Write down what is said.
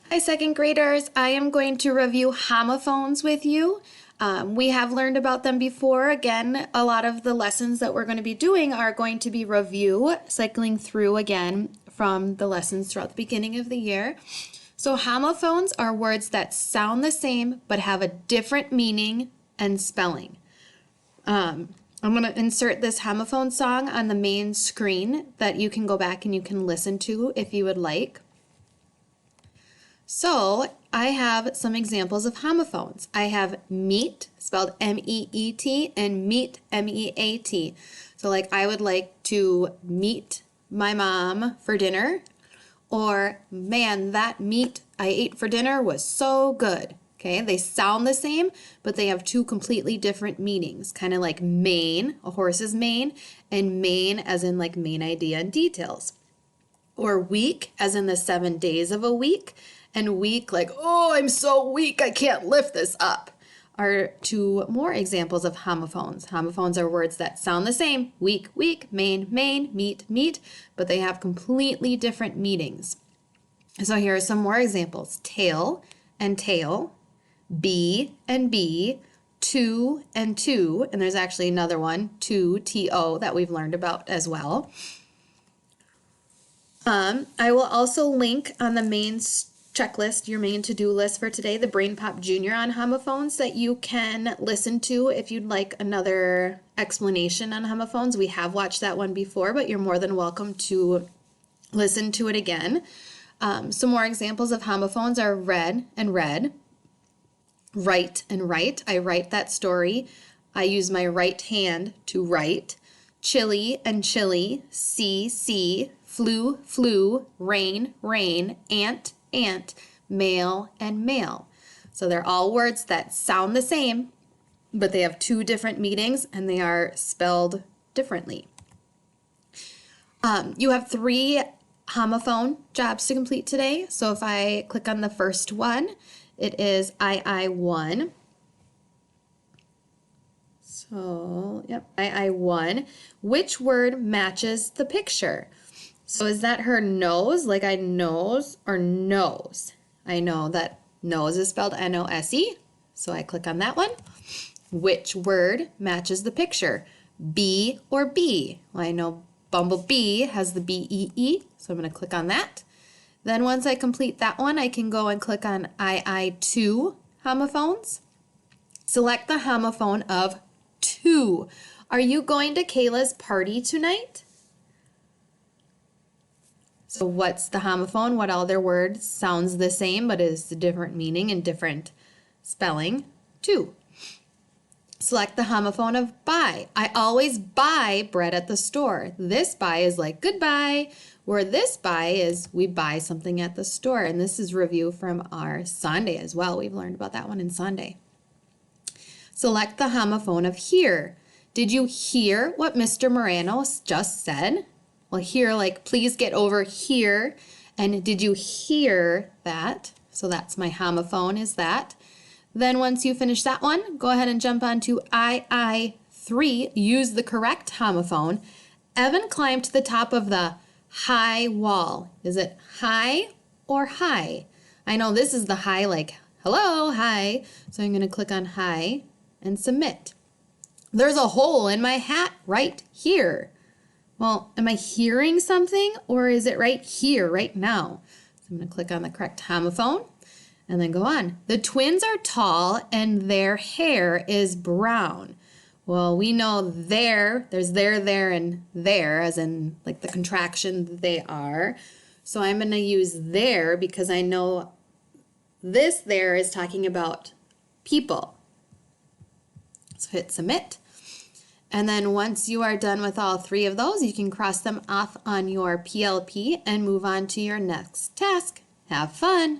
Hi, second graders. I am going to review homophones with you. We have learned about them before. Again, a lot of the lessons that we're going to be doing are going to be review, cycling through again from the lessons throughout the beginning of the year. So homophones are words that sound the same but have a different meaning and spelling. I'm going to insert this homophone song on the main screen that you can go back and you can listen to if you would like. So I have some examples of homophones. I have meet, spelled M-E-E-T, and meet, M-E-A-T. So like I would like to meet my mom for dinner, or man, that meat I ate for dinner was so good. Okay, they sound the same, but they have two completely different meanings, kind of like mane, a horse's mane, and main as in like main idea and details. Or week as in the 7 days of a week, and weak like, oh, I'm so weak, I can't lift this up, are two more examples of homophones. Homophones are words that sound the same, week, week, main, main, meet, meet, but they have completely different meanings. So here are some more examples. Tail and tail, bee and bee, two and two, and there's actually another one, two, T-O, that we've learned about as well. I will also link on the main checklist, your main to-do list for today, the Brain Pop Junior on homophones that you can listen to if you'd like another explanation on homophones. We have watched that one before, but you're more than welcome to listen to it again. Some more examples of homophones are read and read, write and write. I write that story. I use my right hand to write. Chili and chili, see, flu, flew, rain, rain, ant, ant, male, and male. So they're all words that sound the same, but they have two different meanings and they are spelled differently. You have 3 homophone jobs to complete today. So if I click on the first one, it is I1. So, yep, I1. Which word matches the picture? So is that her nose, like I nose, or nose? I know that nose is spelled N-O-S-E, so I click on that one. Which word matches the picture? Bee or bee? Well, I know bumblebee has the B-E-E, so I'm going to click on that. Then once I complete that one, I can go and click on II2 homophones. Select the homophone of two. Are you going to Kayla's party tonight? So what's the homophone? What other word sounds the same but is a different meaning and different spelling? Two. Select the homophone of buy. I always buy bread at the store. This buy is like goodbye, where this buy is we buy something at the store. And this is review from our Sunday as well. We've learned about that one in Sunday. Select the homophone of hear. Did you hear what Mr. Morano just said? Well, hear like please get over here. And did you hear that? So that's my homophone is that. Then once you finish that one, go ahead and jump on to II3. Use the correct homophone. Evan climbed to the top of the high wall. Is it high or high? I know this is the high like hello, hi. So I'm going to click on high and submit. There's a hole in my hat right here. Well, am I hearing something or is it right here, right now? So I'm going to click on the correct homophone and then go on. The twins are tall and their hair is brown. Well, we know there's there, and there, as in like the contraction they are. So I'm going to use there because I know this there is talking about people. So hit submit. And then once you are done with all 3 of those, you can cross them off on your PLP and move on to your next task. Have fun!